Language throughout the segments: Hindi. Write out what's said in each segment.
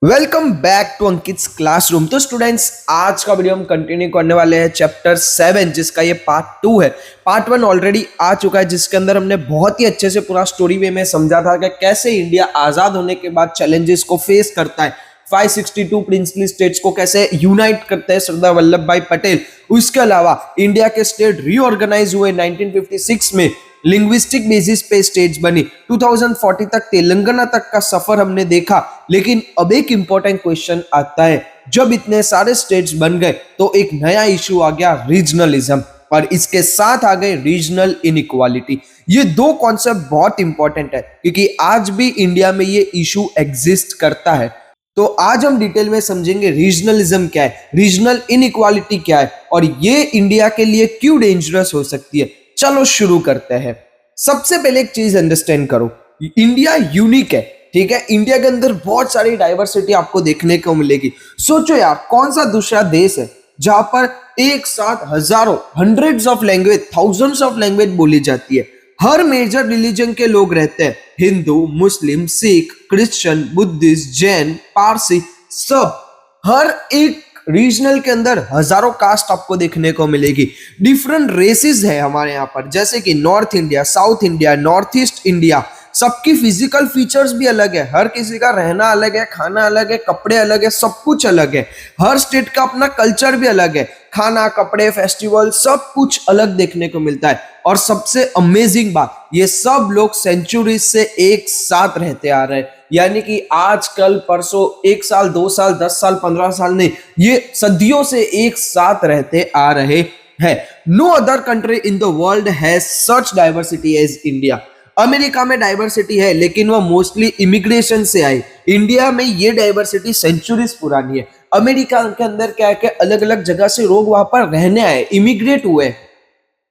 Welcome back to Ankit's classroom. तो स्टूडेंट्स, आज का वीडियो हम कंटिन्यू करने वाले हैं चैप्टर 7, जिसका ये पार्ट 2 है। पार्ट 1 ऑलरेडी आ चुका है, जिसके अंदर हमने बहुत ही अच्छे से पूरा स्टोरी वे में समझा था कि कैसे इंडिया आजाद होने के बाद चैलेंजेस को फेस करता है, 562 प्रिंसली स्टेट्स को कैसे यूनाइट करते हैं सरदार वल्लभ भाई पटेल। उसके अलावा इंडिया के स्टेट रीऑर्गेनाइज हुए 1956 में, लिंग्विस्टिक बेसिस पे स्टेट्स बनी, 2040 तक तेलंगाना तक का सफर हमने देखा। लेकिन अब एक इंपॉर्टेंट क्वेश्चन आता है, जब इतने सारे स्टेट्स बन गए तो एक नया इशू आ गया, रीजनलिज्म, और इसके साथ आ गए रीजनल इनइक्वालिटी। ये दो कॉन्सेप्ट बहुत इंपॉर्टेंट है क्योंकि आज भी इंडिया में ये इशू एग्जिस्ट करता है। तो आज हम डिटेल में समझेंगे रीजनलिज्म क्या है, रीजनल इनइक्वालिटी क्या है, और ये इंडिया के लिए क्यों डेंजरस हो सकती है। चलो शुरू करते हैं। सबसे पहले एक चीज अंडरस्टैंड करो, इंडिया यूनिक है, ठीक है। इंडिया के अंदर बहुत सारी डाइवर्सिटी आपको देखने को मिलेगी। सोचो यार, कौन सा दूसरा देश है जहां पर एक साथ हजारों, hundreds of language, thousands of language बोली जाती है। हर मेजर रिलीजन के लोग रहते हैं, हिंदू, मुस्लिम, सिख, क्रिश्चियन, बुद्धिस्ट, जैन, पारसी, सब। हर एक रीजनल के अंदर हजारों कास्ट आपको देखने को मिलेगी। डिफरेंट रेसेस है हमारे यहाँ पर, जैसे कि north India, south India, north east India. सबकी फिजिकल फीचर्स भी अलग है, हर किसी का रहना अलग है, खाना अलग है, कपड़े अलग है, सब कुछ अलग है। हर स्टेट का अपना कल्चर भी अलग है, खाना, कपड़े, फेस्टिवल, सब कुछ अलग देखने को मिलता है। और सबसे अमेजिंग बात, ये सब लोग सेंचुरीज से एक साथ रहते आ रहे हैं। यानी कि आज कल परसों, 1 साल, 2 साल, 10 साल, 15 साल नहीं, ये सदियों से एक साथ रहते आ रहे हैं। No other country in the world has such diversity as India. America में डाइवर्सिटी है, लेकिन वो मोस्टली इमिग्रेशन से आई। इंडिया में ये डाइवर्सिटी सेंचुरीज पुरानी है। अमेरिका के अंदर क्या है कि अलग अलग जगह से लोग वहां पर रहने आए, इमिग्रेट हुए।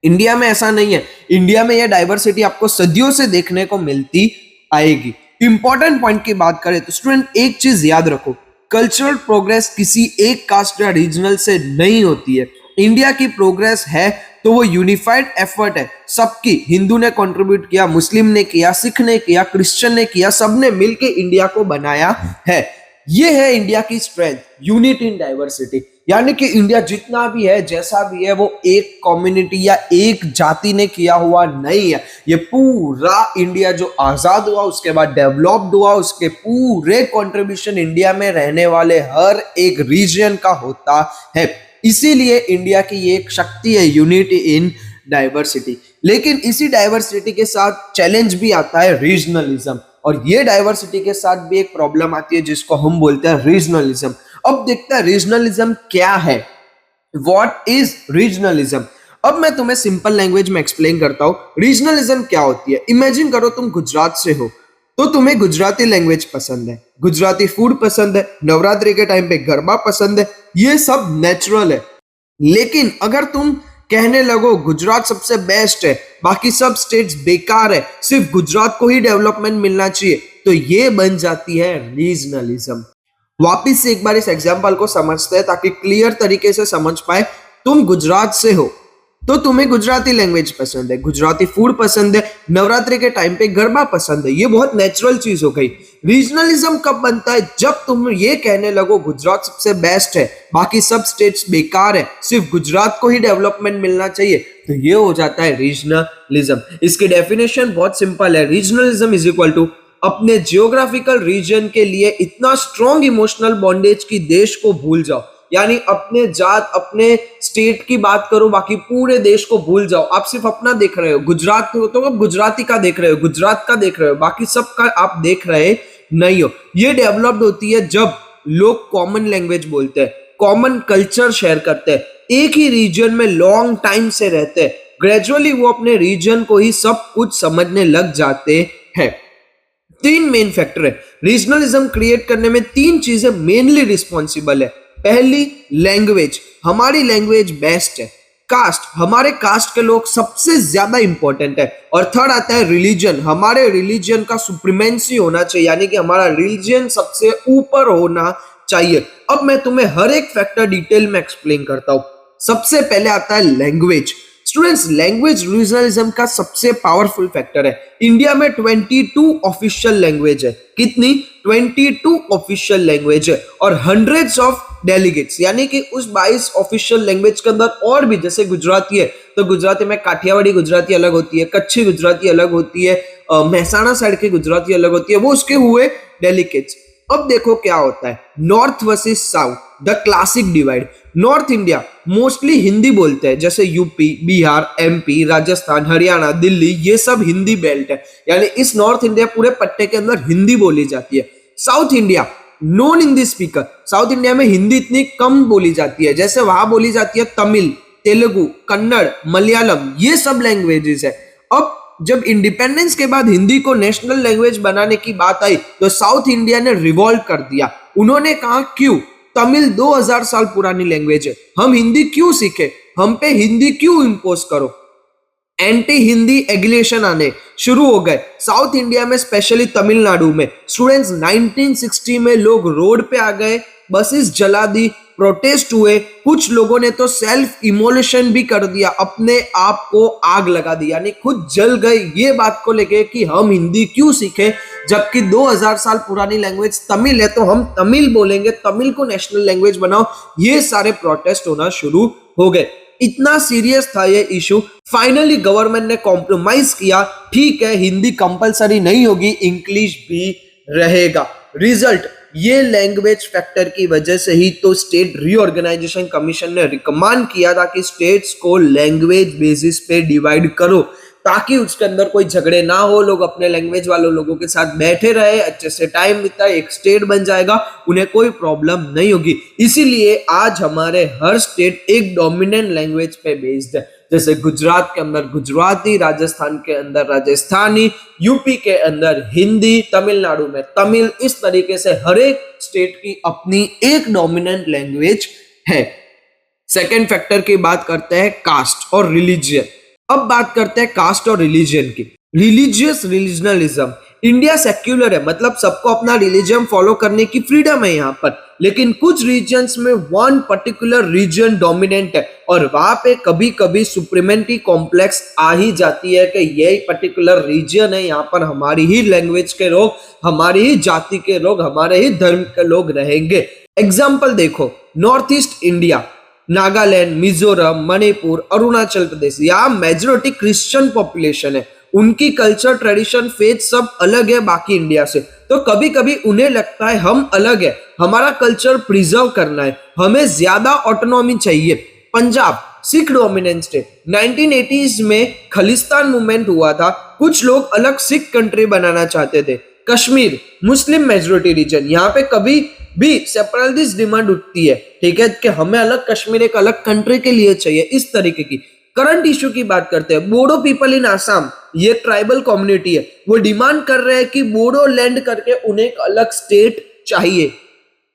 इंडिया में ऐसा नहीं है। इंडिया में यह डाइवर्सिटी आपको सदियों से देखने को मिलती आएगी। इंपॉर्टेंट पॉइंट की बात करें तो स्टूडेंट, एक चीज याद रखो, कल्चरल प्रोग्रेस किसी एक कास्ट या रीजनल से नहीं होती है। इंडिया की प्रोग्रेस है तो वो यूनिफाइड एफर्ट है सबकी। हिंदू ने कंट्रीब्यूट किया, मुस्लिम ने किया, सिख ने किया, क्रिश्चियन ने किया, सबने मिलकर इंडिया को बनाया है। ये है इंडिया की स्ट्रेंथ, यूनिटी इन डाइवर्सिटी। यानी कि इंडिया जितना भी है, जैसा भी है, वो एक कम्युनिटी या एक जाति ने किया हुआ नहीं है। ये पूरा इंडिया जो आजाद हुआ, उसके बाद डेवलप्ड हुआ, उसके पूरे कंट्रीब्यूशन इंडिया में रहने वाले हर एक रीजन का होता है। इसीलिए इंडिया की ये एक शक्ति है, यूनिटी इन डाइवर्सिटी। लेकिन इसी डाइवर्सिटी के साथ चैलेंज भी आता है, रीजनलिज्म। और ये डाइवर्सिटी के साथ भी एक प्रॉब्लम आती है जिसको हम बोलते हैं रीजनलिज्म। अब देखते हैं रीजनलिज्म क्या है, व्हाट इज रीजनलिज्म। अब मैं तुम्हें सिंपल लैंग्वेज में एक्सप्लेन करता हूं रीजनलिज्म क्या होती है। इमेजिन करो तुम गुजरात से हो, तो तुम्हें गुजराती लैंग्वेज पसंद है, गुजराती फूड पसंद है, नवरात्रि के टाइम पे गरबा पसंद है, ये सब नेचुरल है। लेकिन अगर तुम कहने लगो गुजरात सबसे बेस्ट है, बाकी सब स्टेट्स बेकार है, सिर्फ गुजरात को ही डेवलपमेंट मिलना चाहिए, तो ये बन जाती है रीजनलिज्म। वापिस से एक बार इस एग्जाम्पल को समझते हैं ताकि क्लियर तरीके से समझ पाए। तुम गुजरात से हो तो तुम्हें गुजराती लैंग्वेज पसंद है, गुजराती फूड पसंद है, नवरात्रि के टाइम पे गरबा पसंद है, ये बहुत नेचुरल चीज हो गई। रीजनलिज्म कब बनता है, जब तुम ये कहने लगो गुजरात सबसे बेस्ट है, बाकी सब स्टेट्स बेकार है, सिर्फ गुजरात को ही डेवलपमेंट मिलना चाहिए, तो ये हो जाता है रीजनलिज्म। इसकी डेफिनेशन बहुत सिंपल है, रीजनलिज्म इज इक्वल टू अपने जियोग्राफिकल रीजन के लिए इतना स्ट्रॉन्ग इमोशनल बॉन्डेज की देश को भूल जाओ। यानी अपने जात, अपने स्टेट की बात करो, बाकी पूरे देश को भूल जाओ। आप सिर्फ अपना देख रहे हो, गुजरात हो तो आप गुजराती का देख रहे हो, गुजरात का देख रहे हो, बाकी सब का आप देख रहे नहीं हो। ये डेवलप्ड होती है जब लोग कॉमन लैंग्वेज बोलते हैं, कॉमन कल्चर शेयर करते हैं, एक ही रीजन में लॉन्ग टाइम से रहते हैं। ग्रेजुअली वो अपने रीजन को ही सब कुछ समझने लग जाते हैं। 3 मेन फैक्टर है रीजनलिज्म क्रिएट करने में, 3 चीजें मेनली रिस्पॉन्सिबल है। पहली, लैंग्वेज, हमारी लैंग्वेज बेस्ट है। कास्ट, हमारे कास्ट के लोग सबसे ज्यादा इंपॉर्टेंट है। और थर्ड आता है रिलीजन, हमारे रिलीजन का सुप्रीमेंसी होना चाहिए, यानी कि हमारा रिलीजन सबसे ऊपर होना चाहिए। अब मैं तुम्हें हर एक फैक्टर डिटेल में एक्सप्लेन करता हूं। सबसे पहले आता है लैंग्वेज। स्टूडेंट्स, लैंग्वेज रीजनलिज्म का सबसे पावरफुल फैक्टर है। इंडिया में 22 ऑफिशियल लैंग्वेज है। कितनी? 22 ऑफिशियल लैंग्वेज है और हंड्रेड्स ऑफ डेलीगेट्स, यानी कि उस 22 ऑफिशियल लैंग्वेज के अंदर और भी, जैसे गुजराती है तो गुजराती में काठियावाड़ी गुजराती अलग होती है, कच्छी गुजराती अलग होती है, महसाणा साइड की गुजराती अलग होती है, वो उसके हुए डेलीगेट्स। अब देखो क्या होता है, north versus south, the classic divide. North India mostly Hindi बोलते हैं, जैसे यूपी, बिहार, एमपी, राजस्थान, हरियाणा, दिल्ली, ये सब हिंदी बेल्ट है, यानी इस नॉर्थ इंडिया पूरे पट्टे के अंदर हिंदी बोली जाती है। South India non Hindi speaker, south India में हिंदी इतनी कम बोली जाती है, जैसे वहां बोली जाती है तमिल, तेलुगु, कन्नड़, मलयालम, ये सब लैंग्वेजेस है। अब जब इंडिपेंडेंस के बाद हिंदी को नेशनल लैंग्वेज बनाने की बात आई तो साउथ इंडिया ने रिवॉल्ट कर दिया। उन्होंने कहा क्यों? तमिल 2000 साल पुरानी लैंग्वेज है, हम हिंदी क्यों सीखे, हम पे हिंदी क्यों इंपोज करो। एंटी हिंदी एग्रेशन आने शुरू हो गए साउथ इंडिया में, स्पेशली तमिलनाडु में। स्टूडेंट्स, 1960 में लोग रोड पे आ गए, बसेस जला दी, प्रोटेस्ट हुए, कुछ लोगों ने तो सेल्फ इमोलेशन भी कर दिया, अपने आप को आग लगा दी, यानी खुद जल गए ये बात को लेके कि हम हिंदी क्यों सीखे, जबकि 2000 साल पुरानी लैंग्वेज तमिल है तो हम तमिल बोलेंगे, तमिल को नेशनल लैंग्वेज बनाओ। ये सारे प्रोटेस्ट होना शुरू हो गए। इतना सीरियस था ये इशू। फाइनली गवर्नमेंट ने कॉम्प्रोमाइज किया, ठीक है हिंदी कंपलसरी नहीं होगी, इंग्लिश भी रहेगा। रिजल्ट, ये लैंग्वेज फैक्टर की वजह से ही तो स्टेट रीऑर्गेनाइजेशन कमीशन ने रिकमेंड किया था कि स्टेट्स को लैंग्वेज बेसिस पे डिवाइड करो, ताकि उसके अंदर कोई झगड़े ना हो, लोग अपने लैंग्वेज वालों लोगों के साथ बैठे रहे, अच्छे से टाइम बिताए, एक स्टेट बन जाएगा, उन्हें कोई प्रॉब्लम नहीं होगी। इसीलिए आज हमारे हर स्टेट एक डोमिनेंट लैंग्वेज पे बेस्ड है, जैसे गुजरात के अंदर गुजराती, राजस्थान के अंदर राजस्थानी, यूपी के अंदर हिंदी, तमिलनाडु में तमिल। इस तरीके से हर एक स्टेट की अपनी एक डोमिनेंट लैंग्वेज है। सेकेंड फैक्टर की बात करते हैं, कास्ट और रिलीजियन। अब बात करते हैं कास्ट और रिलीजन की। रिलीजियस रिलीजनलिज्म, इंडिया सेक्युलर है, मतलब सबको अपना रिलीजन फॉलो करने की फ्रीडम है यहाँ पर, लेकिन कुछ रीजन्स में वन पर्टिकुलर रीजन डोमिनेंट है और वहां पे कभी कभी सुप्रीमेंटी कॉम्प्लेक्स आ ही जाती है कि यही पर्टिकुलर रीजन है, यहाँ पर हमारी ही लैंग्वेज के लोग, हमारी ही जाति के लोग, हमारे ही धर्म के लोग रहेंगे। एग्जाम्पल देखो, north east India, Nagaland, Mizoram, Manipur, Arunachal Pradesh, यहाँ मेजोरिटी क्रिश्चियन पॉपुलेशन है, उनकी कल्चर, ट्रेडिशन, फेथ सब अलग है बाकी इंडिया से, तो कभी कभी उन्हें लगता है हम अलग है, हमारा कल्चर प्रिजर्व करना है, हमें ज्यादा ऑटोनॉमी चाहिए। Punjab Sikh dominant state, 1980s में खालिस्तान मूवमेंट हुआ था, कुछ लोग अलग सिख कंट्री बनाना चाहते थे। कश्मीर मुस्लिम मेजोरिटी रीजन, यहाँ पे कभी भी सेपरेटिस्ट डिमांड उठती है, ठीक है, कि हमें अलग कश्मीर एक अलग कंट्री के लिए चाहिए, इस तरीके की। करंट इशू की बात करते हैं, बोडो पीपल इन आसाम, ये ट्राइबल कम्युनिटी है, वो डिमांड कर रहे हैं कि बोडो लैंड करके उन्हें एक अलग स्टेट चाहिए।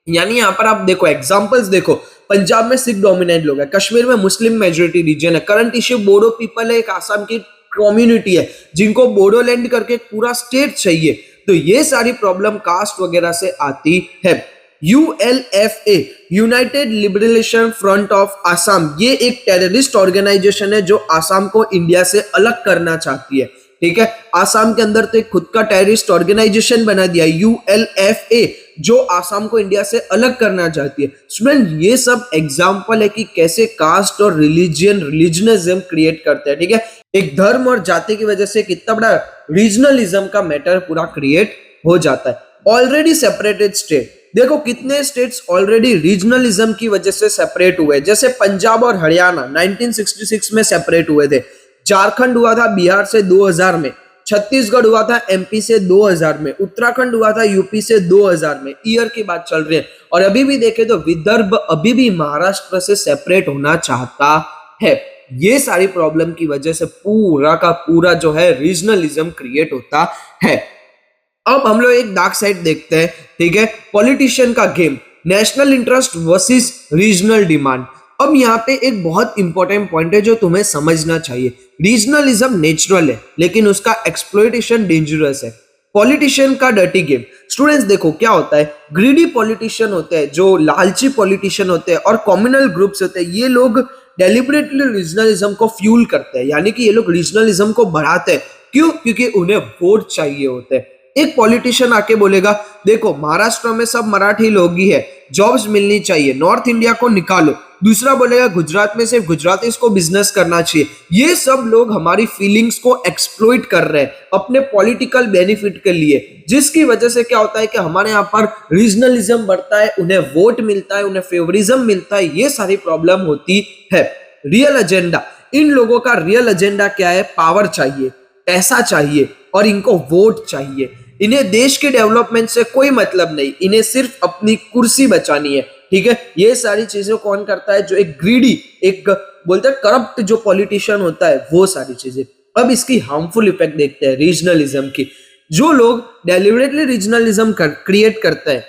यानी यहाँ पर आप देखो एग्जांपल्स देखो, पंजाब में सिख डोमिनेंट लोग है, कश्मीर में मुस्लिम मेजोरिटी रीजन है, करंट इशू बोडो पीपल है, एक आसाम की कम्युनिटी है जिनको बोडो लैंड करके पूरा स्टेट चाहिए। तो ये सारी प्रॉब्लम कास्ट वगैरह से आती है। ULFA, United liberation front of Assam, ये एक टेररिस्ट ऑर्गेनाइजेशन है जो आसाम को इंडिया से अलग करना चाहती है, ठीक है। आसाम के अंदर तो एक खुद का टेररिस्ट ऑर्गेनाइजेशन बना दिया ULFA, जो आसाम को इंडिया से अलग करना चाहती है। स्टूडेंट, ये सब एग्जाम्पल है कि कैसे कास्ट और रिलीजनिज्म क्रिएट करते हैं, ठीक है। एक धर्म और जाति की वजह से कितना बड़ा रीजनलिज्म का मैटर पूरा क्रिएट हो जाता है। ऑलरेडी सेपरेटेड स्टेट, देखो कितने स्टेट्स ऑलरेडी रीजनलिज्म की वजह से सेपरेट हुए, जैसे पंजाब और हरियाणा 1966 में सेपरेट हुए थे, झारखंड हुआ था बिहार से 2000 में, छत्तीसगढ़ हुआ था MP से 2000 में, उत्तराखंड हुआ था UP से 2000 में, ईयर की बात चल रही है। और अभी भी देखें तो विदर्भ अभी भी महाराष्ट्र से सेपरेट होना चाहता है। ये सारी प्रॉब्लम की वजह से पूरा का पूरा जो है रीजनलिज्म क्रिएट होता है। अब हम लोग एक डार्क साइड देखते हैं, ठीक है, पॉलिटिशियन का game, national interest versus regional demand. अब यहाँ पे एक बहुत इंपॉर्टेंट पॉइंट है जो तुम्हें समझना चाहिए। रीजनलिज्म नेचुरल है लेकिन उसका एक्सप्लॉइटेशन डेंजरस है। पॉलिटिशियन का डर्टी गेम, स्टूडेंट्स देखो क्या होता है, ग्रीडी पॉलिटिशियन होते हैं, जो लालची पॉलिटिशियन होते हैं और कम्युनल ग्रुप्स होते हैं, ये लोग डेलिबरेटली रीजनलिज्म को फ्यूल करते हैं, यानी कि ये लोग रीजनलिज्म को बढ़ाते हैं। क्यों? क्योंकि उन्हें वोट चाहिए होते हैं। एक पॉलिटिशियन आके बोलेगा देखो महाराष्ट्र में सब मराठी लोग ही है, जॉब्स मिलनी चाहिए, नॉर्थ इंडिया को निकालो। दूसरा बोलेगा गुजरात में सिर्फ गुजरातीज को बिजनेस करना चाहिए। ये सब लोग हमारी फीलिंग्स को एक्सप्लॉइट कर रहे हैं अपने पॉलिटिकल बेनिफिट के लिए, जिसकी वजह से क्या होता है कि हमारे यहाँ पर रीजनलिज्म बढ़ता है, उन्हें वोट मिलता है, उन्हें फेवरिज्म मिलता है, ये सारी प्रॉब्लम होती है। रियल एजेंडा, इन लोगों का रियल एजेंडा क्या है? पावर चाहिए, पैसा चाहिए और इनको वोट चाहिए। इन्हें देश के डेवलपमेंट से कोई मतलब नहीं, इन्हें सिर्फ अपनी कुर्सी बचानी है। ठीक है, ये सारी चीजें कौन करता है? जो एक ग्रीडी, एक बोलते हैं करप्ट जो पॉलिटिशियन होता है, वो सारी चीजें। अब इसकी हार्मफुल इफेक्ट देखते हैं रीजनलिज्म की। जो लोग डेलिबरेटली रीजनलिज्म क्रिएट करते हैं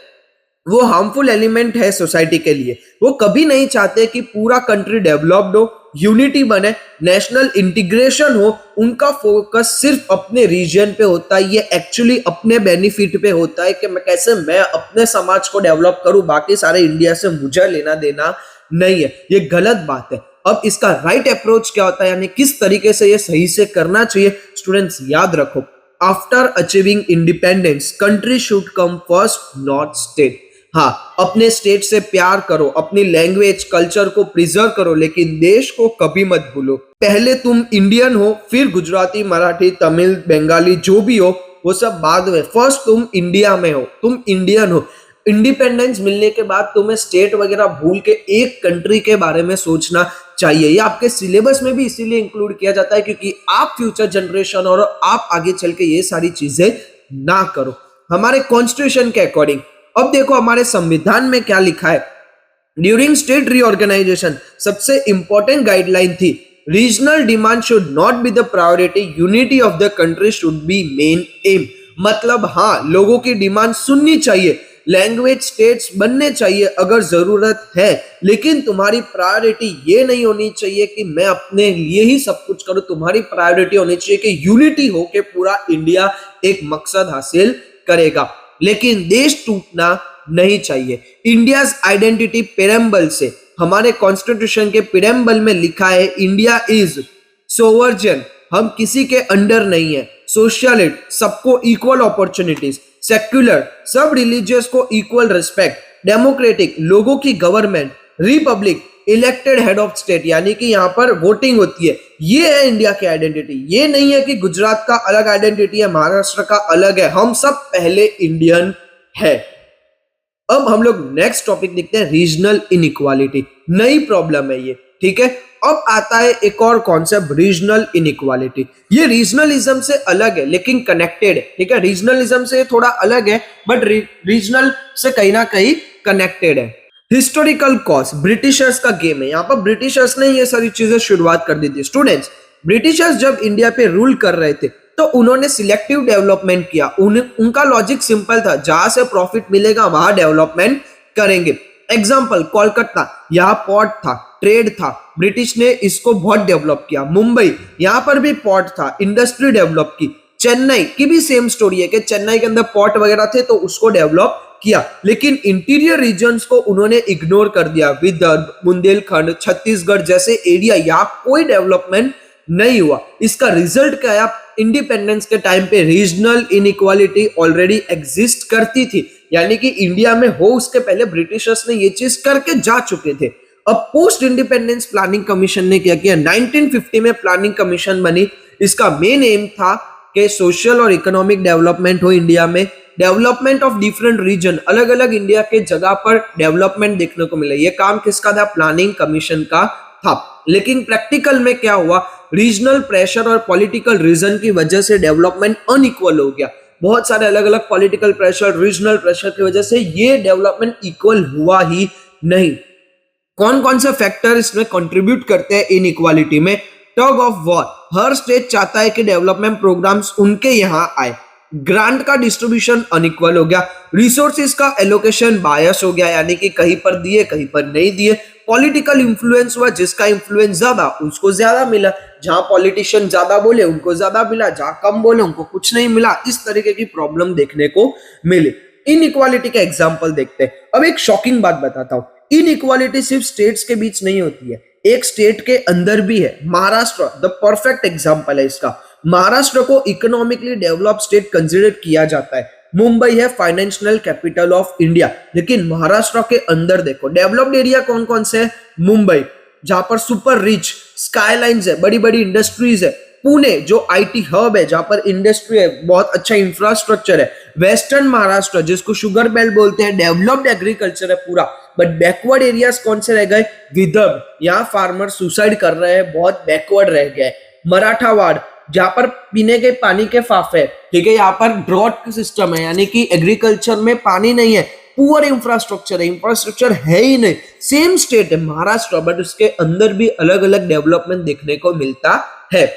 वो हार्मफुल एलिमेंट है सोसाइटी के लिए। वो कभी नहीं चाहते कि पूरा कंट्री डेवलप्ड हो, यूनिटी बने, नेशनल इंटीग्रेशन हो। उनका फोकस सिर्फ अपने रीजन पे होता है, ये एक्चुअली अपने बेनिफिट पे होता है कि मैं अपने समाज को डेवलप करूं, बाकी सारे इंडिया से मुझे लेना देना नहीं है। ये गलत बात है। अब इसका राइट अप्रोच क्या होता है, यानी किस तरीके से ये सही से करना चाहिए? स्टूडेंट्स याद रखो, after achieving independence country should come first, not state. हाँ, अपने स्टेट से प्यार करो, अपनी लैंग्वेज कल्चर को प्रिजर्व करो, लेकिन देश को कभी मत भूलो। पहले तुम इंडियन हो, फिर गुजराती, मराठी, तमिल, बंगाली जो भी हो वो सब बाद में। फर्स्ट तुम इंडिया में हो, तुम इंडियन हो। इंडिपेंडेंस मिलने के बाद तुम्हें स्टेट वगैरह भूल के एक कंट्री के बारे में सोचना चाहिए। ये आपके सिलेबस में भी इसीलिए इंक्लूड किया जाता है क्योंकि आप फ्यूचर जनरेशन और आप आगे चल के ये सारी चीजें ना करो हमारे कॉन्स्टिट्यूशन के अकॉर्डिंग। अब देखो हमारे संविधान में क्या लिखा है। ड्यूरिंग स्टेट रीऑर्गेनाइजेशन सबसे इंपॉर्टेंट गाइडलाइन थी, regional demand should not be the priority, unity of the country should be main M. मतलब हाँ, लोगों की डिमांड सुननी चाहिए, लैंग्वेज स्टेट्स बनने चाहिए अगर जरूरत है, लेकिन तुम्हारी प्रायोरिटी ये नहीं होनी चाहिए कि मैं अपने लिए ही सब कुछ करूं। तुम्हारी प्रायोरिटी होनी चाहिए कि यूनिटी हो के पूरा इंडिया एक मकसद हासिल करेगा, लेकिन देश टूटना नहीं चाहिए। इंडियाज आइडेंटिटी पेरेम्बल से, हमारे कॉन्स्टिट्यूशन के पेरेम्बल में लिखा है इंडिया इज सोवर्जन, हम किसी के अंडर नहीं है, सोशलिस्ट, सबको इक्वल अपॉर्चुनिटीज, सेक्युलर, सब रिलीजियस को इक्वल रिस्पेक्ट, डेमोक्रेटिक, लोगों की government, Republic, elected head of state, यानी कि यहाँ पर वोटिंग होती है। ये है इंडिया की आइडेंटिटी। ये नहीं है कि गुजरात का अलग आइडेंटिटी है, महाराष्ट्र का अलग है, हम सब पहले इंडियन है। अब हम लोग नेक्स्ट टॉपिक देखते हैं, रीजनल इनइक्वालिटी। नई प्रॉब्लम है ये, ठीक है। अब आता है एक और कॉन्सेप्ट, रीजनल इनइक्वालिटी। ये रीजनलिज्म से अलग है लेकिन कनेक्टेड है, ठीक है। रीजनलिज्म से थोड़ा अलग है बट रीजनल से कहीं ना कहीं कनेक्टेड है। हिस्टोरिकल कॉज, ब्रिटिशर्स का गेम है। यहाँ पर ब्रिटिशर्स ने ये सारी चीजें शुरुआत कर दी थी। स्टूडेंट्स, ब्रिटिशर्स जब इंडिया पे रूल कर रहे थे तो उन्होंने सिलेक्टिव डेवलपमेंट किया। उनका लॉजिक सिंपल था, जहां से प्रॉफिट मिलेगा वहां डेवलपमेंट करेंगे। एग्जाम्पल, कोलकाता, यहाँ पोर्ट था, ट्रेड था, ब्रिटिश ने इसको बहुत डेवलप किया। मुंबई, यहाँ पर भी पोर्ट था, इंडस्ट्री डेवलप की। चेन्नई की भी सेम स्टोरी है कि चेन्नई के अंदर पोर्ट वगैरह थे तो उसको डेवलप किया, लेकिन इंटीरियर रीजन्स को उन्होंने इग्नोर कर दिया। विदर्भ, बुंदेलखंड, छत्तीसगढ़ जैसे एरिया, यहाँ कोई डेवलपमेंट नहीं हुआ। इसका रिजल्ट क्या है? इंडिपेंडेंस के टाइम पे रीजनल इनइक्वालिटी ऑलरेडी एग्जिस्ट करती थी, यानी कि इंडिया में हो उसके पहले ब्रिटिशर्स ने ये चीज करके जा चुके थे। अब पोस्ट इंडिपेंडेंस प्लानिंग कमीशन ने क्या किया? 1950 में प्लानिंग कमीशन बनी। इसका मेन एम था कि सोशल और इकोनॉमिक डेवलपमेंट हो इंडिया में, डेवलपमेंट ऑफ डिफरेंट रीजन, अलग अलग इंडिया के जगह पर डेवलपमेंट देखने को मिले। ये काम किसका था? प्लानिंग कमीशन का था। लेकिन प्रैक्टिकल में क्या हुआ? रीजनल प्रेशर और पॉलिटिकल रीजन की वजह से डेवलपमेंट अनइक्वल हो गया। बहुत सारे अलग अलग पॉलिटिकल प्रेशर, रीजनल प्रेशर की वजह से ये डेवलपमेंट इक्वल हुआ ही नहीं। कौन कौन से फैक्टर इसमें कंट्रीब्यूट करते हैं इनइक्वालिटी में? Tug of war, her state चाहता है कि डेवलपमेंट प्रोग्राम्स उनके यहाँ आए। ग्रांट का डिस्ट्रीब्यूशन अनइक्वल हो गया। रिसोर्सेज का एलोकेशन बायस हो गया, यानी कि कहीं पर दिए कहीं पर नहीं दिए। पॉलिटिकल इंफ्लुएंस हुआ, जिसका इंफ्लुएंस ज्यादा उसको ज्यादा मिला। जहां पॉलिटिशियन ज्यादा बोले उनको ज्यादा मिला, जहां कम बोले उनको कुछ नहीं मिला। इस तरीके की प्रॉब्लम देखने को मिली। इनइक्वालिटी का एग्जांपल देखते हैं। अब एक शॉकिंग बात बताता हूं, इनइक्वालिटी सिर्फ स्टेट्स के बीच नहीं होती है, एक स्टेट के अंदर भी है, महाराष्ट्र द परफेक्ट एग्जांपल है इसका। महाराष्ट्र को इकोनॉमिकली डेवलप स्टेट कंसिडर किया जाता है। मुंबई है फाइनेंशियल कैपिटल ऑफ इंडिया, लेकिन महाराष्ट्र के अंदर देखो डेवलप्ड एरिया कौन कौन से है। मुंबई जहां पर सुपर रिच स्काईलाइंस है, बड़ी बड़ी इंडस्ट्रीज है। पुणे जो आईटी हब है, जहां पर इंडस्ट्री है, बहुत अच्छा इंफ्रास्ट्रक्चर है। वेस्टर्न महाराष्ट्र जिसको शुगर बेल्ट बोलते हैं, डेवलप्ड एग्रीकल्चर है पूरा, बट बैकवर्ड एरियाज कौन से रह गए। विदर्भ, यहाँ फार्मर सुसाइड कर रहे हैं, बहुत बैकवर्ड रह गए। मराठावाड़ जहां पर पीने के पानी के फाफे, ठीक है, यहाँ पर ड्रॉट सिस्टम है, यानी कि एग्रीकल्चर में पानी नहीं है, पुअर इंफ्रास्ट्रक्चर है, इंफ्रास्ट्रक्चर है ही नहीं। सेम स्टेट है महाराष्ट्र, बट उसके अंदर भी अलग अलग डेवलपमेंट देखने को मिलता है।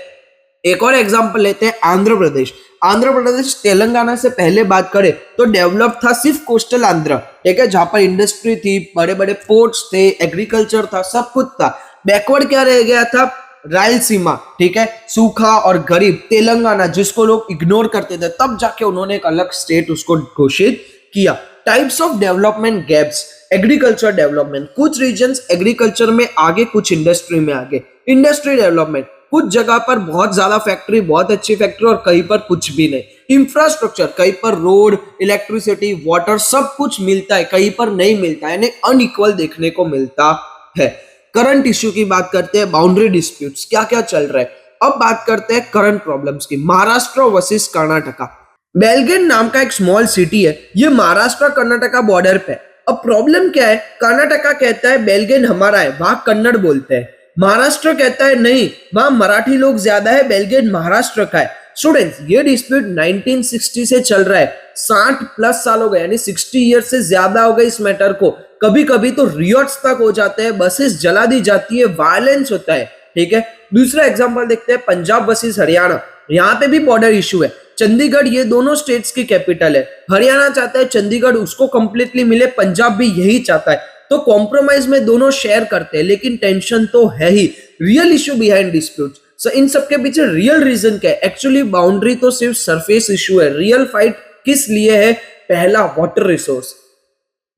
एक और एग्जांपल लेते हैं आंध्र प्रदेश। आंध्र प्रदेश तेलंगाना से पहले बात करें तो डेवलप था सिर्फ कोस्टल आंध्र, ठीक है, जहां पर इंडस्ट्री थी, बड़े बड़े पोर्ट्स थे, एग्रीकल्चर था, सब कुछ था। बैकवर्ड क्या रह गया था, रायलसीमा, ठीक है, सूखा और गरीब तेलंगाना, जिसको लोग इग्नोर करते थे, तब जाके उन्होंने एक अलग स्टेट उसको घोषित किया। Types of development gaps, agriculture development, कुछ रीजन्स एग्रीकल्चर में आगे, कुछ इंडस्ट्री में आगे। इंडस्ट्री डेवलपमेंट, कुछ जगह पर बहुत ज्यादा फैक्ट्री, बहुत अच्छी फैक्ट्री, और कहीं पर कुछ भी नहीं। इंफ्रास्ट्रक्चर, कहीं पर रोड, इलेक्ट्रिसिटी, वाटर, सब कुछ मिलता है, कहीं पर नहीं मिलता है, यानी अनइक्वल देखने को मिलता है। करंट इश्यू की बात करते हैं, बाउंड्री डिस्प्यूट्स, क्या क्या चल रहा है। अब बात करते हैं करंट प्रॉब्लम्स की। महाराष्ट्र वर्सेस कर्नाटका। बेलगेन नाम का एक स्मॉल सिटी है, ये महाराष्ट्र कर्नाटका बॉर्डर पे। अब प्रॉब्लम क्या है, कर्नाटका कहता है बेलगेन हमारा है, वहां कन्नड़ बोलते हैं। महाराष्ट्र कहता है नहीं, वहां मराठी लोग ज्यादा है, बेलगेन महाराष्ट्र का है। स्टूडेंट्स, ये डिस्प्यूट 1960 से चल रहा है, 60 प्लस साल हो गए, यानी 60 ईयर से ज्यादा हो गए इस मैटर को। कभी कभी तो रियट्स तक हो जाते हैं, बसेस जला दी जाती है, वायलेंस होता है, ठीक है। दूसरा एग्जांपल देखते हैं, पंजाब वर्सेस हरियाणा। यहाँ पे भी बॉर्डर इशू है। चंडीगढ़ ये दोनों स्टेट्स की कैपिटल है। हरियाणा चाहता है चंडीगढ़ उसको कंप्लीटली मिले, पंजाब भी यही चाहता है, तो कॉम्प्रोमाइज में दोनों शेयर करते हैं, लेकिन टेंशन तो है ही। रियल इशू बिहाइंड डिस्प्यूट्स, सो इन सब के पीछे रियल रीजन क्या है। एक्चुअली बाउंड्री तो सिर्फ सरफेस इशू है, रियल फाइट किस लिए है। पहला, water resource,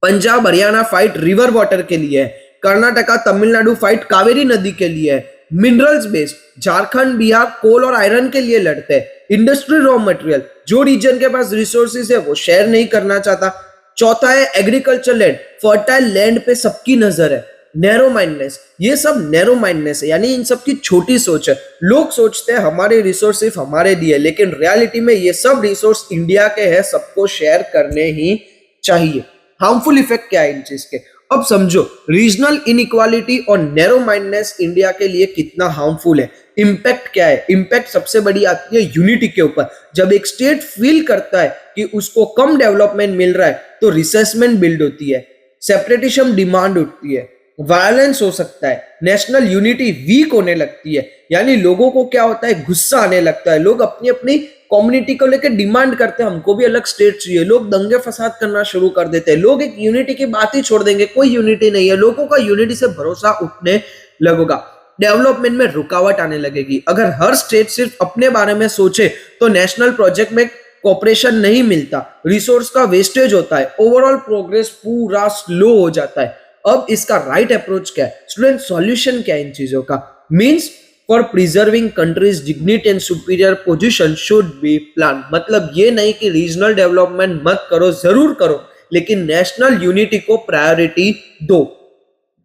Punjab Haryana fight river water के लिए है, कर्नाटका तमिलनाडु फाइट कावेरी नदी के लिए है। मिनरल्स बेस्ड, झारखंड बिहार कोल और आयरन के लिए लड़ते हैं। इंडस्ट्री रॉ मटेरियल, जो रीजन के पास रिसोर्सेज है वो शेयर नहीं करना चाहता। चौथा है एग्रीकल्चर लैंड, फर्टाइल लैंड पे सबकी नजर है। नैरो माइंडनेस, ये सब नैरो माइंडनेस है, यानी इन सब की छोटी सोच है। लोग सोचते हैं हमारे रिसोर्स सिर्फ हमारे लिए, लेकिन रियलिटी में ये सब रिसोर्स इंडिया के हैं, सबको शेयर करने ही चाहिए। हार्मफुल इफेक्ट क्या है इन चीज के, अब समझो। रीजनल इनइक्वालिटी और नैरो माइंडनेस इंडिया के लिए कितना हार्मफुल है। इंपैक्ट क्या है, इंपैक्ट सबसे बड़ी आती है यूनिटी के ऊपर। जब एक स्टेट फील करता है कि उसको कम डेवलपमेंट मिल रहा है, तो रिसेसमेंट बिल्ड होती है, सेपरेटिज्म डिमांड उठती है, वायलेंस हो सकता है, नेशनल यूनिटी वीक होने लगती है, यानी लोगों को क्या होता है, गुस्सा आने लगता है। लोग अपनी अपनी कम्युनिटी को लेकर डिमांड करते हैं, हमको भी अलग स्टेट चाहिए। लोग दंगे फसाद करना शुरू कर देते हैं। लोग एक यूनिटी की बात ही छोड़ देंगे, कोई यूनिटी नहीं है। लोगों का यूनिटी से भरोसा उठने लगेगा, डेवलपमेंट में रुकावट आने लगेगी। अगर हर स्टेट सिर्फ अपने बारे में सोचे तो नेशनल प्रोजेक्ट में कोऑपरेशन नहीं मिलता, रिसोर्स का वेस्टेज होता है, ओवरऑल प्रोग्रेस पूरा स्लो हो जाता है। अब इसका राइट अप्रोच क्या है स्टूडेंट, सॉल्यूशन क्या है इन चीजों का। Means for preserving countries dignity and superior position should be plan. मतलब ये नहीं कि रीजनल डेवलपमेंट मत करो, जरूर करो, लेकिन नेशनल यूनिटी को प्रायोरिटी दो।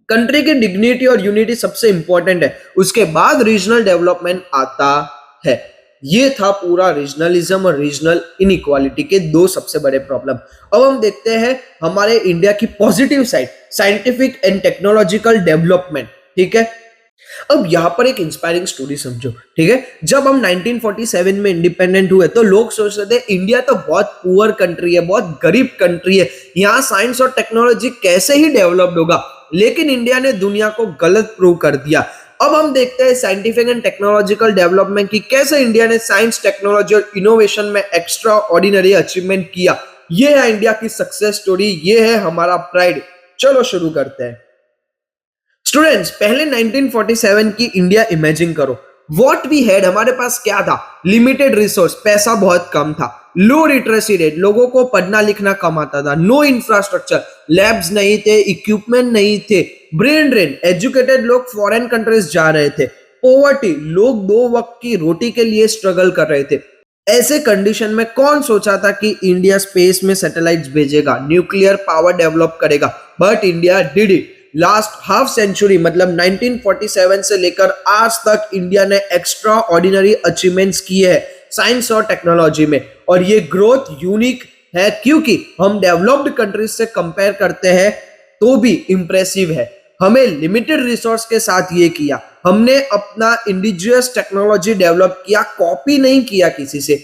कंट्री की डिग्निटी और यूनिटी सबसे इंपॉर्टेंट है, उसके बाद रीजनल डेवलपमेंट आता है। ये था पूरा रीजनलिज्म और रीजनल इनइक्वालिटी के दो सबसे बड़े प्रॉब्लम। अब हम देखते हैं हमारे इंडिया की positive side, scientific and technological development, ठीक है। अब यहां पर एक इंस्पायरिंग स्टोरी समझो, ठीक है। जब हम 1947 में इंडिपेंडेंट हुए तो लोग सोच रहे थे इंडिया तो बहुत पुअर कंट्री है, बहुत गरीब कंट्री है, यहाँ साइंस और टेक्नोलॉजी कैसे ही डेवलप्ड होगा। लेकिन इंडिया ने दुनिया को गलत प्रूव कर दिया। अब हम देखते हैं साइंटिफिक एंड टेक्नोलॉजिकल डेवलपमेंट की, कैसे इंडिया ने साइंस टेक्नोलॉजी और इनोवेशन में एक्स्ट्रा ऑर्डिनरी अचीवमेंट किया। ये है इंडिया की सक्सेस स्टोरी, ये है हमारा प्राइड। चलो शुरू करते हैं। स्टूडेंट्स, पहले 1947 की इंडिया इमेजिन करो। व्हाट वी हैड, हमारे पास क्या था? लिमिटेड रिसोर्स, पैसा बहुत कम था। लो लिटरेसी रेट, लोगों को पढ़ना लिखना कम आता था। नो इंफ्रास्ट्रक्चर, लैब्स नहीं थे, इक्विपमेंट नहीं थे। ब्रेन ड्रेन, एजुकेटेड लोग फॉरेन कंट्रीज जा रहे थे। पोवर्टी, लोग 2 वक्त की रोटी के लिए स्ट्रगल कर रहे थे। ऐसे कंडीशन में कौन सोचा था कि इंडिया स्पेस में सैटेलाइट्स भेजेगा, न्यूक्लियर पावर डेवलप करेगा? But India did it. Last half century मतलब 1947 से लेकर आज तक इंडिया ने एक्स्ट्रा ऑर्डिनरी अचीवमेंट्स किए हैं साइंस और टेक्नोलॉजी में, और ये ग्रोथ यूनिक है क्योंकि हम डेवलप्ड कंट्रीज से कंपेयर करते हैं तो भी इंप्रेसिव है। हमें लिमिटेड रिसोर्स के साथ ये किया, हमने अपना इंडिजियस टेक्नोलॉजी डेवलप किया, कॉपी नहीं किया किसी से।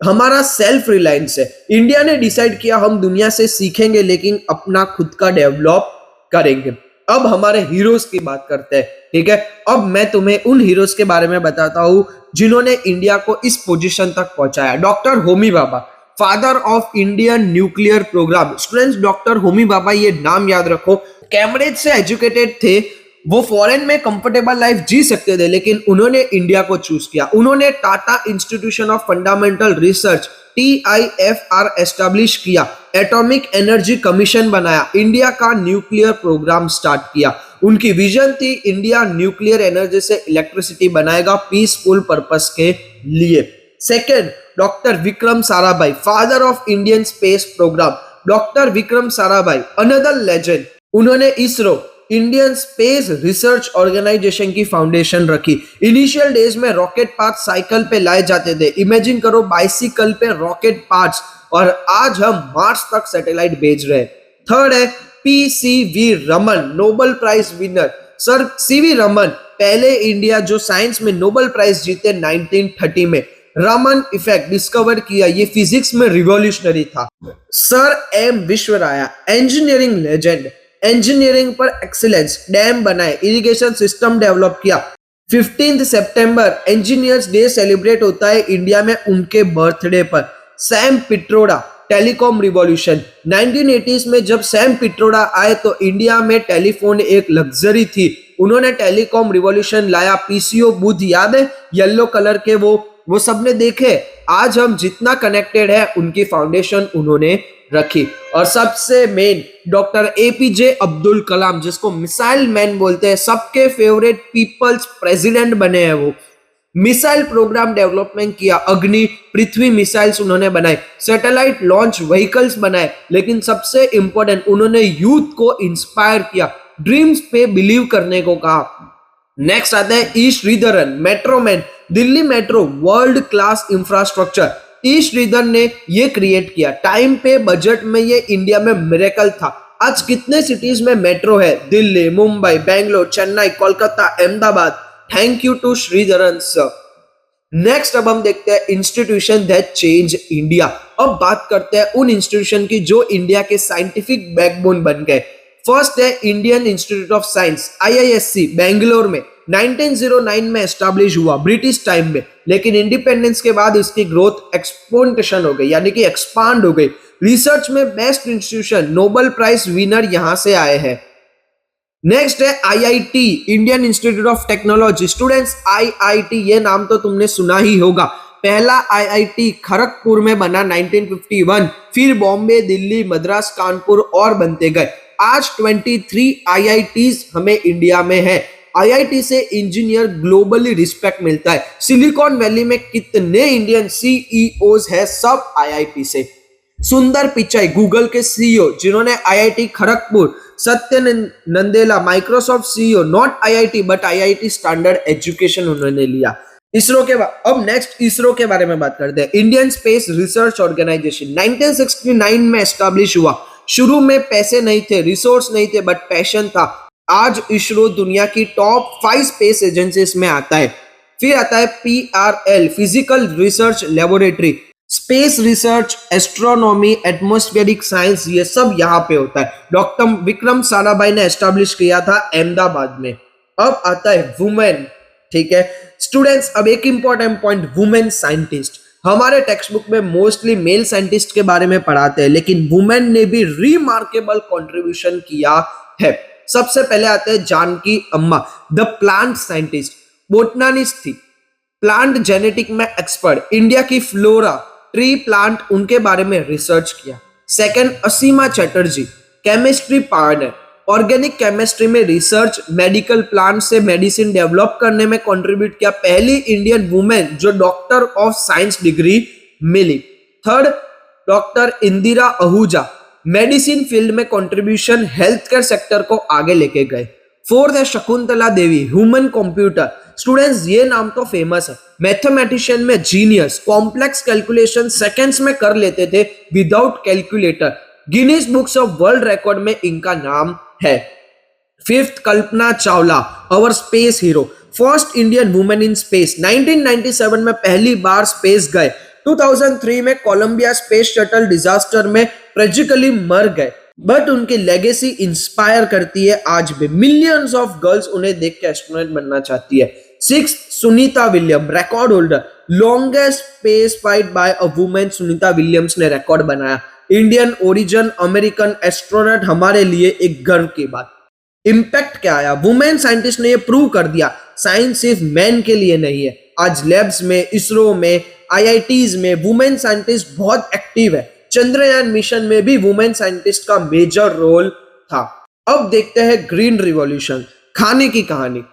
हमारा सेल्फ रिलायंस है। इंडिया ने डिसाइड किया हम दुनिया से सीखेंगे लेकिन अपना खुद का डेवलप करेंगे। अब हमारे हीरोज की बात करते हैं, ठीक है। अब मैं तुम्हें उन हीरोज के बारे में बताता हूं जिन्होंने इंडिया को इस पोजीशन तक पहुंचाया। Doctor Homi Bhabha, father of Indian nuclear programme. Students, doctor Homi Bhabha, ये नाम याद रखो। कैम्ब्रिज से एजुकेटेड थे, वो फॉरेन में कंफर्टेबल लाइफ जी सकते थे लेकिन उन्होंने इंडिया को चूज किया। उन्होंने Tata institution of fundamental research TIFR establish किया, एटॉमिक एनर्जी कमीशन बनाया, इंडिया का न्यूक्लियर प्रोग्राम स्टार्ट किया। उनकी विजन थी इंडिया न्यूक्लियर एनर्जी से इलेक्ट्रिसिटी बनाएगा पीसफुल पर्पस के लिए। Second, doctor Vikram Sarabhai, father of Indian space program. Doctor Vikram Sarabhai another legend. उन्होंने ISRO, Indian space research organisation की फाउंडेशन रखी। इनिशियल डेज में रॉकेट पार्ट्स साइकिल पे लाए जाते थे। इमेजिन करो, बाइसिकल पे रॉकेट पार्ट्स, और आज हम मार्स तक सैटेलाइट भेज रहे हैं। थर्ड है PCV Raman, Nobel prize winner. Sir CV Raman पहले इंडिया जो साइंस में नोबेल प्राइज जीते 1930 में। रमन इफेक्ट डिस्कवर किया, ये फिजिक्स में रिवॉल्यूशनरी था। Sir M Visvesvaraya, engineering legend, engineering par excellence, dam बनाए, इरिगेशन सिस्टम डेवलप किया। 15 सितंबर इंजीनियर्स डे सेलिब्रेट होता है इंडिया में उनके बर्थडे पर। Sam Pitroda, telecom revolution. 1980s में जब सैम पिट्रोडा आए तो इंडिया में टेलीफोन एक लग्जरी थी। उन्होंने टेलीकॉम रिवॉल्यूशन लाया। PCO बूथ याद है, येलो कलर के, वो सबने देखे। आज हम जितना कनेक्टेड है उनकी फाउंडेशन उन्होंने रखी। और सबसे मेन डॉक्टर APJ अब्दुल कलाम, जिसको मिसाइल मैन बोलते हैं, सबके फेवरेट पीपल्स प्रेसिडेंट बने हैं। वो मिसाइल प्रोग्राम डेवलपमेंट किया, अग्नि, पृथ्वी मिसाइल्स उन्होंने बनाए, सैटेलाइट लॉन्च व्हीकल्स बनाए, लेकिन सबसे इंपॉर्टेंट उन्होंने यूथ को इंस्पायर किया, ड्रीम्स पे बिलीव करने को कहा। नेक्स्ट आता है E Sreedharan, metro man, Delhi metro world class infrastructure. E Sreedharan ने ये क्रिएट किया, टाइम पे बजट में, ये इंडिया में मिरेकल था। आज कितने सिटीज में मेट्रो है? Delhi, Mumbai, Bangalore, Chennai, Kolkata, Ahmedabad. Thank you to Sreedharan sir. Next अब हम देखते हैं इंस्टीट्यूशन दैट चेंज इंडिया। अब बात करते हैं उन इंस्टीट्यूशन की जो इंडिया के साइंटिफिक बैकबोन बन गए। फर्स्ट है Indian Institute of science, IISc, Bangalore में 1909 में एस्टैब्लिश हुआ, ब्रिटिश टाइम में, लेकिन इंडिपेंडेंस के बाद इसकी ग्रोथ एक्सपोनेंशियल हो गई, यानी कि एक्सपांड हो गई। रिसर्च में best institution, Nobel prize winner यहां से आए हैं। नेक्स्ट है IIT, Indian Institute of Technology. Students, IIT ये नाम तो तुमने सुना ही होगा। पहला IIT खड़गपुर में बना 1951, फिर बॉम्बे, दिल्ली, मद्रास, कानपुर और बनते गए। आज 23 IITs हमें इंडिया में है। IIT से इंजीनियर ग्लोबली रिस्पेक्ट मिलता है। सिलिकॉन वैली में कितने इंडियन CEOs है, सब IIT से। सुंदर पिचाई, गूगल के CEO, जिन्होंने IIT Kharagpur. Satya Nadella, Microsoft CEO, not IIT but IIT standard education उन्होंने लिया। इसरो के बाद अब नेक्स्ट इसरो के बारे में बात करते हैं। इंडियन स्पेस रिसर्च ऑर्गेनाइजेशन 1969 में एस्टैब्लिश हुआ। शुरू में पैसे नहीं थे, रिसोर्स नहीं थे, बट पैशन था। आज इसरो दुनिया की टॉप 5 स्पेस एजेंसीज में आता है। फिर आता है PRL, physical research laboratory, space research, astronomy, atmospheric science, ये सब यहाँ पे होता है। डॉक्टर विक्रम साराभाई ने एस्टैब्लिश किया था अहमदाबाद में। अब आता है वुमेन, ठीक है स्टूडेंट्स। अब एक इंपॉर्टेंट पॉइंट, वुमेन साइंटिस्ट। हमारे टेक्स्ट बुक में मोस्टली मेल साइंटिस्ट के बारे में पढ़ाते हैं, लेकिन वुमेन ने भी रिमार्केबल कंट्रीब्यूशन किया है। सबसे पहले आते हैं Janaki Amma, the plant scientist, botanist थी। प्लांट जेनेटिक में एक्सपर्ट, इंडिया की फ्लोरा, ट्री प्लांट उनके बारे में रिसर्च किया। Second, Asima Chatterjee, chemistry partner, organic chemistry में रिसर्च, मेडिकल प्लांट से मेडिसिन डेवलप करने में कंट्रीब्यूट किया, पहली इंडियन वुमेन जो डॉक्टर ऑफ साइंस डिग्री मिली। Third, doctor Indira Ahuja, medicine field में कंट्रीब्यूशन, हेल्थ केयर सेक्टर को आगे लेके गए। फोर्थ है Shakuntala Devi, human computer. Students ये नाम तो फेमस है, मैथमेटिशियन में जीनियस, कॉम्प्लेक्स कैलकुलेशन सेकंड्स में कर लेते थे without calculator, Guinness Books of World Record में इनका नाम है। Fifth, Kalpana Chawla, our space hero, first Indian women in space, 1997 में पहली बार स्पेस गए, 2003 में कोलंबिया स्पेस शटल डिजास्टर में ट्रेजिकली मर गए, बट उनकी लेगेसी इंस्पायर करती है आज भी, मिलियंस ऑफ गर्ल्स उन्हें देख के एस्ट्रोनॉट बनना चाहती है। Sixth, Sunita William, record holder, longest space flight by a women, Sunita Williams ने रिकॉर्ड बनाया, इंडियन ओरिजिन, अमेरिकन एस्ट्रोनॉट, हमारे लिए एक गर्व की बात। इंपैक्ट क्या आया, वुमेन साइंटिस्ट ने ये प्रूव कर दिया साइंस सिर्फ मैन के लिए नहीं है, आज लैब्स में, इसरो में, आईआईटीज में वुमेन साइंटिस्ट बहुत एक्टिव है, चंद्रयान मिशन में भी वुमेन साइंटिस्ट का मेजर रोल था। अब देखते हैं ग्रीन रिवॉल्यूशन, खाने की कहानी।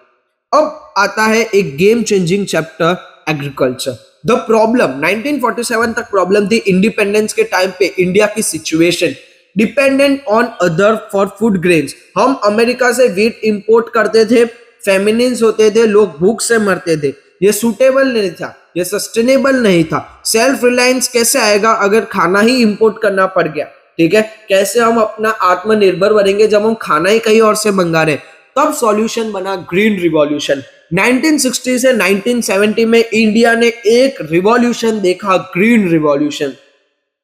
अब आता है एक game changing chapter, agriculture. The problem, 1947 तक प्रॉब्लम थी, इंडिपेंडेंस के टाइम पे इंडिया की situation, dependent on other for food grains. हम अमेरिका से व्हीट इंपोर्ट करते थे, फेमिनिन्स होते थे, लोग भूख से मरते थे, ये सूटेबल नहीं था, ये सस्टेनेबल नहीं था। सेल्फ रिलायंस कैसे आएगा अगर खाना ही इंपोर्ट करना पड़ गया, ठीक है, कैसे हम अपना आत्मनिर्भर बनेंगे जब हम खाना ही कहीं और से मंगा रहे। तब सॉल्यूशन बना ग्रीन रिवॉल्यूशन। 1960 से 1970 में इंडिया ने एक रिवॉल्यूशन देखा, ग्रीन रिवॉल्यूशन।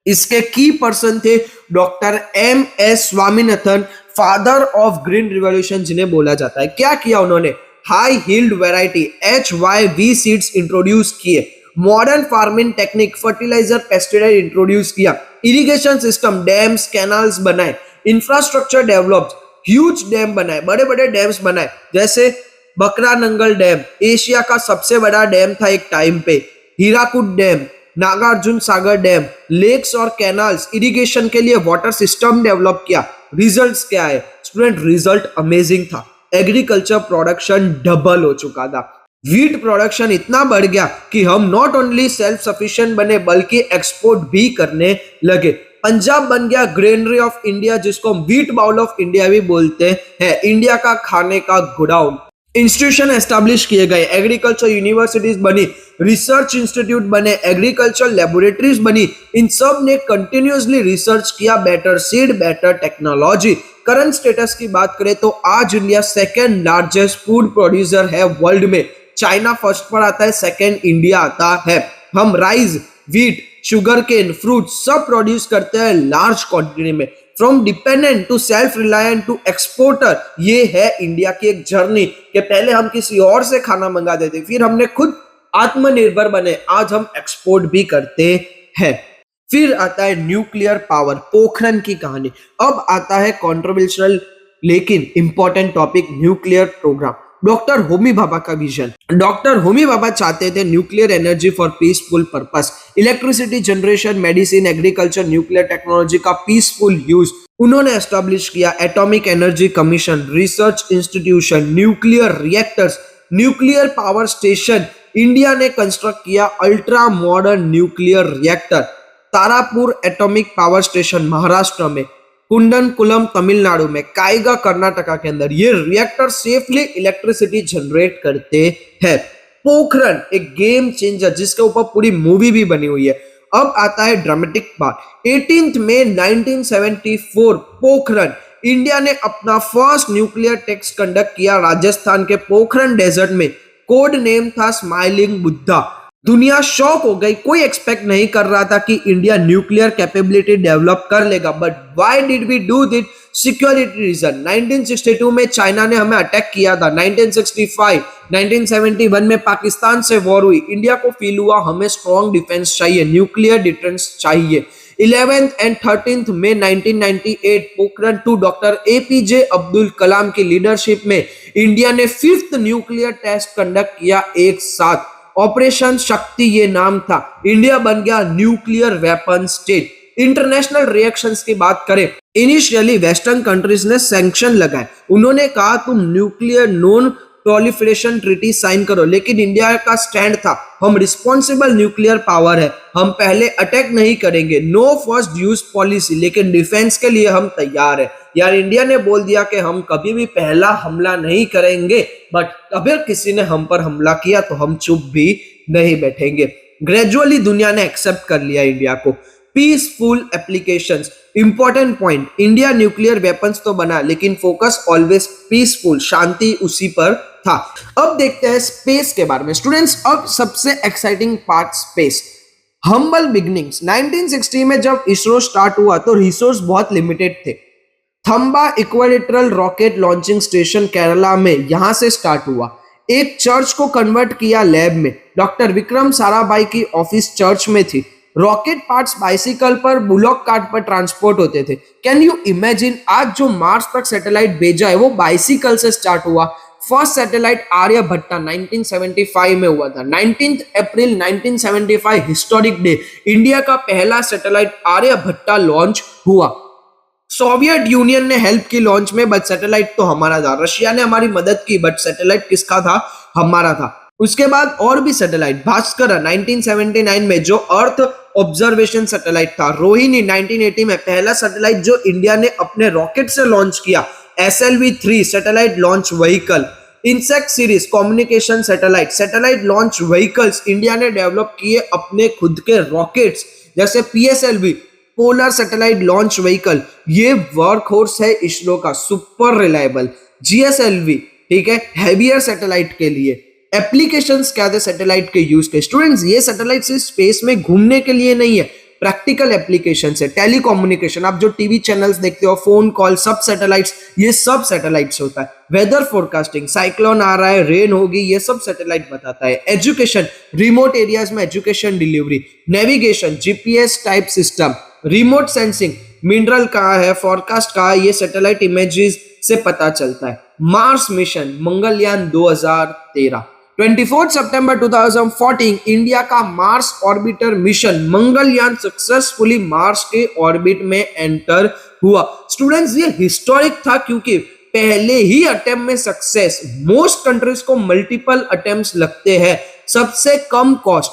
इसके की पर्सन थे doctor MS Swaminathan, father of green revolution जिन्हें बोला जाता है। क्या किया उन्होंने, high heeled variety HYV seeds introduce किए, modern farming technique, fertiliser, pesticide introduce किया, इरिगेशन सिस्टम, डैम्स, कैनाल्स बनाए, इंफ्रास्ट्रक्चर डेवलप्ड, ह्यूज डैम बनाए, बड़े बड़े डैम्स बनाए, जैसे बकरा नंगल डैम, एशिया का सबसे बड़ा डैम था एक टाइम पे, Hirakud dam, Nagarjuna Sagar dam, lakes और कैनाल्स, इरिगेशन के लिए वाटर सिस्टम डेवलप किया। रिजल्ट्स क्या है स्टूडेंट, रिजल्ट अमेजिंग था, एग्रीकल्चर प्रोडक्शन डबल हो चुका था, व्हीट प्रोडक्शन इतना बढ़ गया कि हम नॉट ओनली सेल्फ सफिशिएंट बने बल्कि एक्सपोर्ट भी करने लगे। पंजाब बन गया ग्रेनरी ऑफ इंडिया, जिसको हम व्हीट बाउल ऑफ इंडिया भी बोलते हैं, इंडिया का खाने का गोडाउन। इंस्टीट्यूशन एस्टैब्लिश किए गए, एग्रीकल्चर यूनिवर्सिटीज बनी, रिसर्च इंस्टीट्यूट बने, एग्रीकल्चर लेबोरेटरीज बनी, इन सब ने कंटिन्यूअसली रिसर्च किया, better seed, better technology. Current status की बात करें तो आज India second largest food producer है वर्ल्ड में, चाइना फर्स्ट पर आता है, सेकेंड इंडिया आता है। हम rice, wheat, sugar cane, fruit सब प्रोड्यूस करते हैं लार्ज क्वांटिटी में, from dependent to self reliant to exporter. ये है इंडिया की एक जर्नी कि पहले हम किसी और से खाना मंगाते थे, फिर हमने खुद आत्मनिर्भर बने, आज हम एक्सपोर्ट भी करते हैं। फिर आता है न्यूक्लियर पावर, पोखरण की कहानी। अब आता है कंट्रोवर्शियल लेकिन important topic, nuclear programme. Doctor Homi Bhabha का विजन, डॉक्टर होमी भाभा चाहते थे nuclear energy for peaceful purpose, electricity generation, medicine, agriculture, nuclear technology का पीसफुल यूज। उन्होंने एस्टैब्लिश किया atomic energy commission, research institution, nuclear reactors, nuclear power station. India ने कंस्ट्रक्ट किया ultra modern nuclear reactor, Tarapur atomic power station Maharashtra में, कुंडनकुलम तमिलनाडु में, काइगा कर्नाटका के अंदर। ये रिएक्टर सेफली इलेक्ट्रिसिटी जनरेट करते हैं। पोखरण एक गेम चेंजर जिसके ऊपर पूरी मूवी भी बनी हुई है। अब आता है ड्रामेटिक पार्ट, 18 मई 1974 पोखरण, इंडिया ने अपना फर्स्ट न्यूक्लियर टेस्ट कंडक्ट किया राजस्थान के पोखरण डेजर्ट में, कोड नेम था स्माइलिंग बुद्धा। दुनिया शॉक हो गई, कोई एक्सपेक्ट नहीं कर रहा था कि इंडिया न्यूक्लियर कैपेबिलिटी डेवलप कर लेगा, but why did we do that, security reason. 1962 में चाइना ने हमें अटैक किया था, 1965 1971 में पाकिस्तान से वॉर हुई, इंडिया को फील हुआ हमें स्ट्रॉन्ग डिफेंस चाहिए, न्यूक्लियर डिफेंस चाहिए। 11 एंड 13 मई 1998 पोखरण 2 डॉक्टर APJ अब्दुल कलाम की लीडरशिप में इंडिया ने 5th न्यूक्लियर टेस्ट कंडक्ट किया एक साथ, ऑपरेशन शक्ति ये नाम था। इंडिया बन गया nuclear weapon state. International reactions की बात करें, इनिशियली वेस्टर्न कंट्रीज ने सैंक्शन लगाए, उन्होंने कहा तुम nuclear non proliferation treaty sign करो, लेकिन इंडिया का स्टैंड था हम रिस्पॉन्सिबल न्यूक्लियर पावर है, हम पहले अटैक नहीं करेंगे, नो फर्स्ट यूज पॉलिसी, लेकिन डिफेंस के लिए हम तैयार है। यार इंडिया ने बोल दिया कि हम कभी भी पहला हमला नहीं करेंगे, बट अगर किसी ने हम पर हमला किया तो हम चुप भी नहीं बैठेंगे। ग्रेजुअली दुनिया ने एक्सेप्ट कर लिया इंडिया को। Peaceful applications, important point, India nuclear weapons तो बना लेकिन फोकस ऑलवेज पीसफुल, शांति उसी पर था। अब देखते हैं स्पेस के बारे में स्टूडेंट्स। अब सबसे exciting part space, humble beginnings. 1960 में जब इसरो स्टार्ट हुआ तो रिसोर्स बहुत लिमिटेड थे। थंबा इक्वेलेटरल रॉकेट लॉन्चिंग स्टेशन केरला में यहां से स्टार्ट हुआ। एक चर्च को कन्वर्ट किया लैब में, डॉक्टर विक्रम साराभाई की ऑफिस चर्च में थी। रॉकेट पार्ट्स बाइसिकल पर, बुलॉक कार्ट पर ट्रांसपोर्ट होते थे। कैन यू इमेजिन, आज जो मार्स तक सैटेलाइट भेजा है वो बाइसिकल से स्टार्ट हुआ। फर्स्ट सैटेलाइट आर्यभट्टा 1975 में हुआ था। 19 अप्रैल 1975 हिस्टोरिक डे, इंडिया का पहला सैटेलाइट आर्यभट्टा लॉन्च हुआ। सोवियत यूनियन ने हेल्प की लॉन्च में, बट सैटेलाइट तो हमारा था। रशिया ने हमारी मदद की, बट सैटेलाइट किसका था? हमारा था। उसके बाद और भी सैटेलाइट, भास्कर 1979 में जो अर्थ ऑब्जर्वेशन सैटेलाइट था, रोहिणी 1980 में पहला सैटेलाइट जो इंडिया ने अपने रॉकेट से लॉन्च किया, SLV-3 satellite launch vehicle, insect series communication satellite, satellite launch vehicles India ने डेवलप किए अपने खुद के रॉकेट्स, जैसे PSLV polar satellite launch vehicle, ये वर्क होर्स है इसरो का, सुपर रिलायबल। GSLV, ठीक है, हैवियर सैटेलाइट के लिए। एप्लीकेशंस क्या थे सैटेलाइट के यूज के? स्टूडेंट्स, ये सैटेलाइट सिर्फ स्पेस में घूमने के लिए नहीं है, प्रैक्टिकल एप्लीकेशन है। टेलीकम्युनिकेशन, आप जो टीवी चैनल्स देखते हो, फोन कॉल, सब सैटेलाइट्स, ये सब सैटेलाइट्स होता है। वेदर फोरकास्टिंग, साइक्लोन आ रहा है, रेन होगी, ये सब सैटेलाइट बताता है। एजुकेशन, रिमोट एरियाज में education delivery. Navigation, GPS type system. Remote sensing, mineral कहाँ है, फोरकास्ट कहाँ है, ये सैटेलाइट इमेजेस से पता चलता है। Mars mission, Mangalyaan 2013। 24 सितंबर 2014 इंडिया का Mars orbiter mission Mangalyaan successfully Mars के ऑर्बिट में एंटर हुआ। स्टूडेंट्स, ये हिस्टोरिक था क्योंकि पहले ही अटेम्प्ट में सक्सेस। मोस्ट कंट्रीज को मल्टीपल अटेम्प्ट्स लगते हैं। सबसे कम कॉस्ट,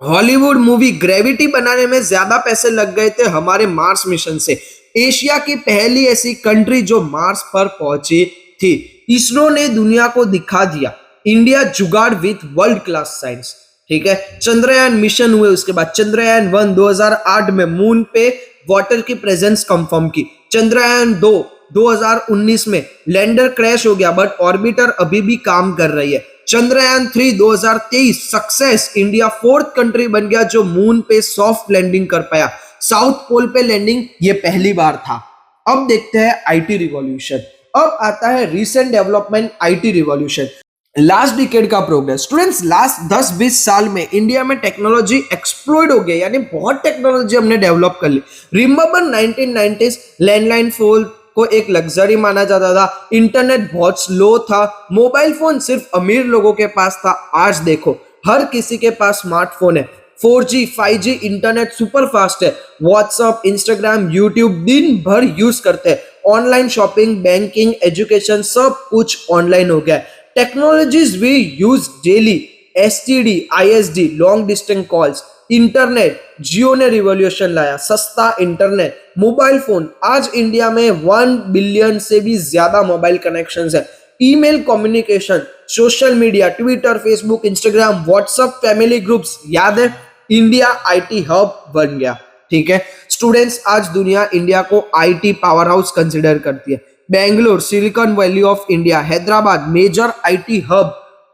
हॉलीवुड मूवी ग्रेविटी बनाने में ज्यादा पैसे लग गए थे हमारे मार्स मिशन से। एशिया की पहली ऐसी कंट्री जो मार्स पर पहुंची थी। इसरो ने दुनिया को दिखा दिया इंडिया जुगाड़ विथ वर्ल्ड क्लास साइंस, ठीक है। चंद्रयान मिशन हुए, उसके बाद चंद्रयान 1 2008 में मून पे वाटर की प्रेजेंस कंफर्म की। चंद्रयान 2 2019 में लैंडर क्रैश हो गया, बट ऑर्बिटर अभी भी काम कर रही है। Chandrayaan 3 2023 success, India 4th country बन गया जो मून पे सॉफ्ट लैंडिंग कर पाया। साउथ पोल पे लैंडिंग ये पहली बार था। अब देखते हैं आईटी रिवॉल्यूशन। अब आता है recent development, IT revolution, last decade का प्रोग्रेस। स्टूडेंट्स, लास्ट 10-20 साल में इंडिया में टेक्नोलॉजी एक्सप्लोड हो गया, यानी बहुत टेक्नोलॉजी हमने डेवलप कर ली। रिमेंबर 1990s लैंडलाइन फोन को एक लग्जरी माना जाता था, इंटरनेट बहुत स्लो था, मोबाइल फोन सिर्फ अमीर लोगों के पास था। आज देखो हर किसी के पास स्मार्टफोन है। 4G 5G internet super fast है। व्हाट्सएप, इंस्टाग्राम, यूट्यूब दिन भर यूज करते हैं। ऑनलाइन शॉपिंग, बैंकिंग, एजुकेशन सब कुछ ऑनलाइन हो गया है। Technologies we use daily, STD, ISD, long distance calls, internet, Jio ने रिवॉल्यूशन लाया, सस्ता इंटरनेट, मोबाइल फोन। आज इंडिया में 1 बिलियन से भी ज्यादा मोबाइल कनेक्शंस है। Email communication, social media, Twitter, Facebook, Instagram, WhatsApp, family groups, याद है इंडिया IT हब बन गया, ठीक है। स्टूडेंट्स, आज दुनिया इंडिया को IT पावर हाउस कंसिडर करती है। Bangalore Silicon Valley of India, Hyderabad major IT hub,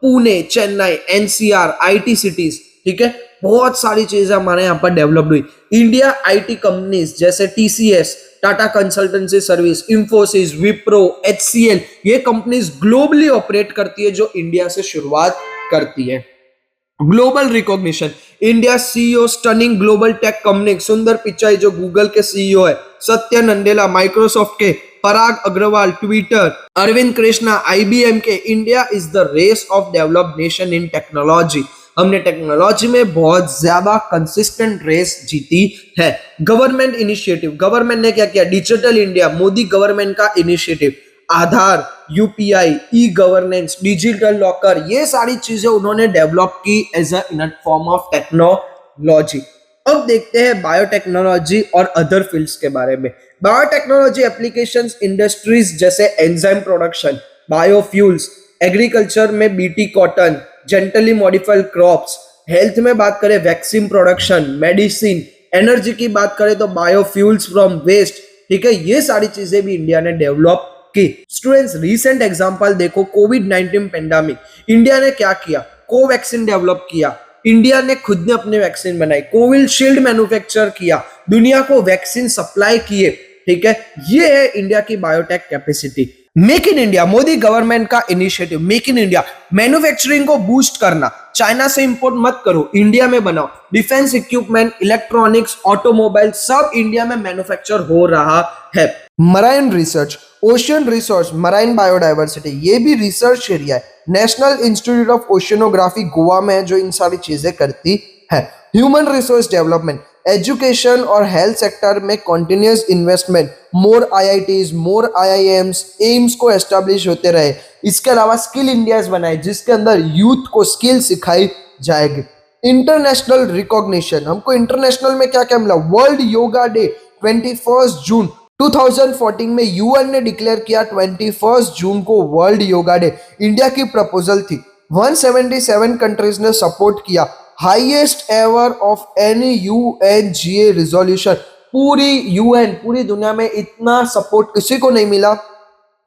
Pune, Chennai, NCR IT cities, ठीक है। बहुत सारी चीजें हमारे यहाँ पर डेवलप हुई। इंडिया IT कंपनीज जैसे TCS, Tata consultancy service, Infosys, Wipro, HCL, ये कंपनीज ग्लोबली ऑपरेट करती है जो इंडिया से शुरुआत करती है। Global recognition, India CEO stunning global tech company, सुंदर पिचाई जो गूगल के CEO है, सत्य नंदेला माइक्रोसॉफ्ट के, पराग अग्रवाल ट्विटर, अरविंद कृष्णा IBM के। India is the race of developed nation in technology. हमने टेक्नोलॉजी में बहुत ज्यादा कंसिस्टेंट रेस जीती है। गवर्नमेंट इनिशिएटिव, गवर्नमेंट ने क्या किया, डिजिटल इंडिया, मोदी गवर्नमेंट का initiative, Aadhaar, UPI, e governance, digital locker, ये सारी चीजें उन्होंने डेवलप की as in form of technology. अब देखते हैं बायोटेक्नोलॉजी और अदर फील्ड्स के बारे में। बायोटेक्नोलॉजी एप्लीकेशंस इंडस्ट्रीज जैसे एंजाइम प्रोडक्शन, बायोफ्यूल्स, एग्रीकल्चर में BT cotton, genetically modified crops, health में बात करें वैक्सीन प्रोडक्शन, मेडिसिन, एनर्जी की बात करें तो बायोफ्यूल्स फ्रॉम वेस्ट, ठीक है, ये सारी चीजें भी इंडिया ने डेवलप की। स्टूडेंट्स रीसेंट एग्जांपल देखो, कोविड-19 पेंडेमिक, इंडिया ने क्या किया, कोवैक्सीन डेवलप किया, इंडिया ने खुद ने अपने वैक्सीन बनाई, कोविशील्ड मैन्युफैक्चर किया, दुनिया को वैक्सीन सप्लाई किए, ठीक है, ये है इंडिया की biotech capacity. Make in India, Modi government का initiative, make in India, manufacturing को बूस्ट करना, चाइना से इंपोर्ट मत करो, इंडिया में बनाओ, डिफेंस इक्विपमेंट, इलेक्ट्रॉनिक्स, ऑटोमोबाइल सब इंडिया में मैन्युफैक्चर हो रहा है। Marine research, ocean resource, marine biodiversity, ये भी रिसर्च एरिया है। National institute of oceanography Goa में है जो इन सारी चीजें करती है। ह्यूमन रिसोर्स डेवलपमेंट, एजुकेशन और हेल्थ सेक्टर में कॉन्टिन्यूस इन्वेस्टमेंट, मोर आईआईटीज, मोर आईआईएम्स, एम्स को एस्टेब्लिश होते रहे। इसके अलावा स्किल इंडियाज बनाए जिसके अंदर यूथ को स्किल सिखाई जाएगी। इंटरनेशनल रिकॉग्निशन, हमको इंटरनेशनल में क्या क्या मिला, वर्ल्ड योगा डे 21 जून 2014 में यूएन ने डिक्लेयर किया 21 जून को वर्ल्ड योगा डे। इंडिया की प्रपोजल थी, 177 कंट्रीज ने सपोर्ट किया, highest ever of any UNGA resolution. पूरी यूएन, पूरी दुनिया में इतना सपोर्ट किसी को नहीं मिला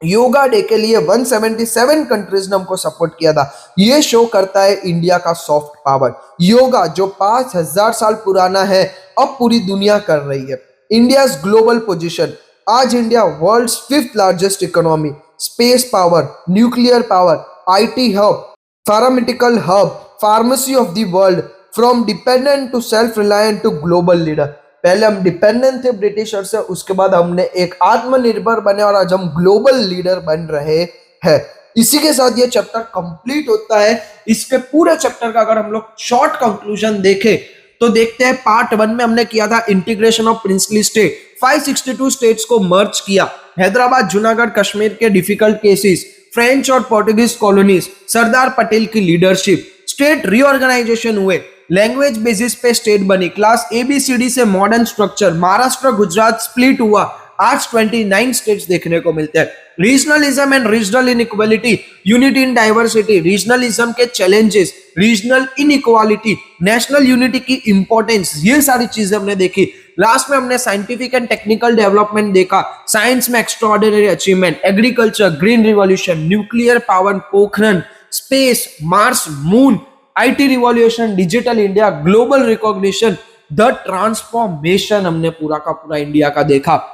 योगा डे के लिए, 177 कंट्रीज ने हमको सपोर्ट किया था। ये शो करता है इंडिया का सॉफ्ट पावर। योगा जो 5000 साल पुराना है अब पूरी दुनिया कर रही है। इंडियाज ग्लोबल पोजीशन, आज India world's 5th largest economy, space power, nuclear power, IT hub, pharmaceutical hub, pharmacy of the world, from dependent to self reliant to global leader. पहले हम डिपेंडेंट थे ब्रिटिशर से, उसके बाद हमने एक आत्मनिर्भर बने और आज हम ग्लोबल लीडर बन रहे हैं। इसी के साथ ये चैप्टर कंप्लीट होता है। इसके पूरे चैप्टर का अगर हम लोग शॉर्ट कंक्लूजन देखें तो देखते हैं पार्ट 1 में हमने किया था integration of princely state, 562 states को मर्ज किया, हैदराबाद, जूनागढ़, कश्मीर के डिफिकल्ट केसेस, फ्रेंच और पोर्टुगीज कॉलोनीज, सरदार पटेल की लीडरशिप, स्टेट रीऑर्गेनाइजेशन हुए, लैंग्वेज बेसिस पे स्टेट बनी, क्लास ABCD से modern structure, Maharashtra Gujarat split हुआ, आज 29 स्टेट्स देखने को मिलते हैं। Regionalism and regional inequality, unity in diversity, regionalism के challenges, regional inequality, national unity की इंपॉर्टेंस, ये सारी चीजें हमने देखी। लास्ट में हमने साइंटिफिक एंड टेक्निकल डेवलपमेंट देखा, साइंस में extraordinary achievement, agriculture, green revolution, nuclear power, Pokhran, space, Mars, moon, IT revolution, digital India, global recognition, the transformation हमने पूरा का पूरा इंडिया का देखा।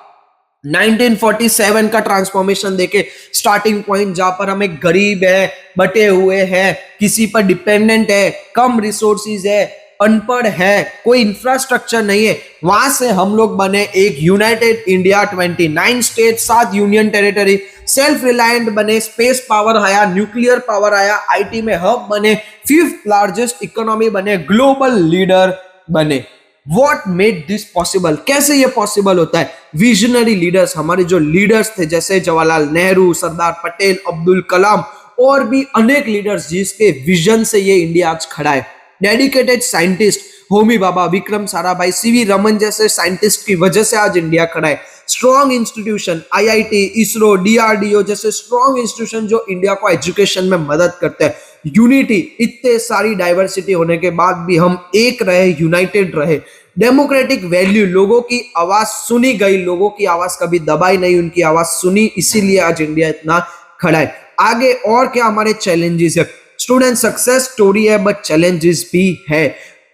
1947 का ट्रांसफॉर्मेशन देखे, स्टार्टिंग पॉइंट जहां पर हम एक गरीब है, बटे हुए हैं, किसी पर डिपेंडेंट है, कम रिसोर्सेज है, अनपढ़ है, कोई इंफ्रास्ट्रक्चर नहीं है, वहां से हम लोग बने एक United India, 29 state, 7 union territory, self reliant बने, स्पेस पावर आया, न्यूक्लियर पावर आया, आईटी में हब बने, 5th लार्जेस्ट इकोनॉमी बने, ग्लोबल लीडर बने। What made this possible? कैसे ये पॉसिबल होता है? विजनरी लीडर्स, हमारे जो लीडर्स थे जैसे जवाहरलाल नेहरू, सरदार पटेल, अब्दुल कलाम और भी अनेक लीडर्स जिसके विजन से ये इंडिया आज खड़ा है। Dedicated scientist, Homi Bhabha, Vikram Sarabhai, CV Raman जैसे साइंटिस्ट की वजह से आज इंडिया खड़ा है। Strong institution, IIT, ISRO, DRDO जैसे स्ट्रॉन्ग इंस्टीट्यूशन जो इंडिया को एजुकेशन में मदद करते हैं। यूनिटी, इतने सारी डाइवर्सिटी होने के बाद भी हम एक रहे, यूनाइटेड रहे। डेमोक्रेटिक वैल्यू, लोगों की आवाज सुनी गई, लोगों की आवाज कभी दबाई नहीं, उनकी आवाज सुनी, इसीलिए आज इंडिया इतना खड़ा है। आगे और क्या हमारे चैलेंजेस है? स्टूडेंट सक्सेस स्टोरी है बट चैलेंजेस भी है।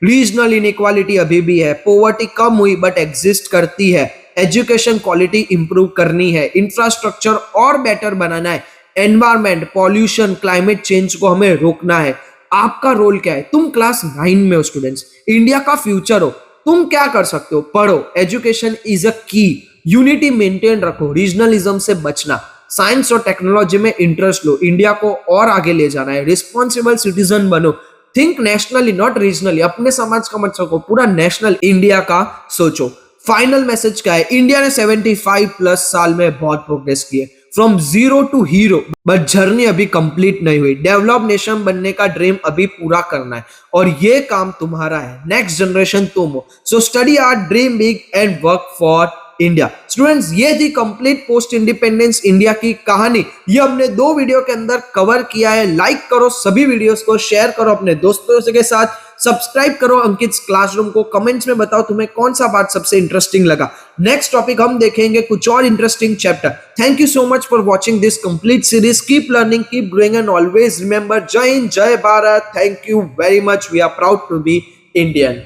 रीजनल इनइक्वालिटी अभी भी है, पॉवर्टी कम हुई बट एग्जिस्ट करती है, एजुकेशन क्वालिटी इंप्रूव करनी है, इंफ्रास्ट्रक्चर और बेटर बनाना है, एनवायरमेंट, पॉल्यूशन, क्लाइमेट चेंज को हमें रोकना है। आपका रोल क्या है? तुम क्लास 9 में हो स्टूडेंट्स, इंडिया का फ्यूचर हो, तुम क्या कर सकते हो? पढ़ो, एजुकेशन इज अ की, यूनिटी मेंटेन रखो, रीजनलिज्म से बचना, साइंस और टेक्नोलॉजी में इंटरेस्ट लो, इंडिया को और आगे ले जाना है, रिस्पॉन्सिबल सिटीजन बनो, थिंक नेशनली नॉट रीजनली, अपने समाज का मत सोचो, पूरा नेशनल इंडिया का सोचो। फाइनल मैसेज क्या है? इंडिया ने 75 प्लस साल में बहुत प्रोग्रेस की है, from zero to hero, but journey अभी कंप्लीट नहीं हुई। डेवलप नेशन बनने का ड्रीम अभी पूरा करना है और ये काम तुम्हारा है। नेक्स्ट जनरेशन तुम हो, so study art, dream big and work for India. Students, ये थी कंप्लीट पोस्ट इंडिपेंडेंस इंडिया की कहानी। ये हमने 2 वीडियो के अंदर कवर किया है। लाइक करो सभी वीडियोस को, शेयर करो अपने दोस्तों के साथ, सब्सक्राइब करो अंकित क्लासरूम को। कमेंट्स में बताओ तुम्हें कौन सा पार्ट सबसे इंटरेस्टिंग लगा। नेक्स्ट टॉपिक हम देखेंगे कुछ और interesting chapter. Thank you so much for watching this complete series. Keep learning, keep growing and always remember, जय हिंद, जय Bharat. Thank you very much. We are proud to be Indian.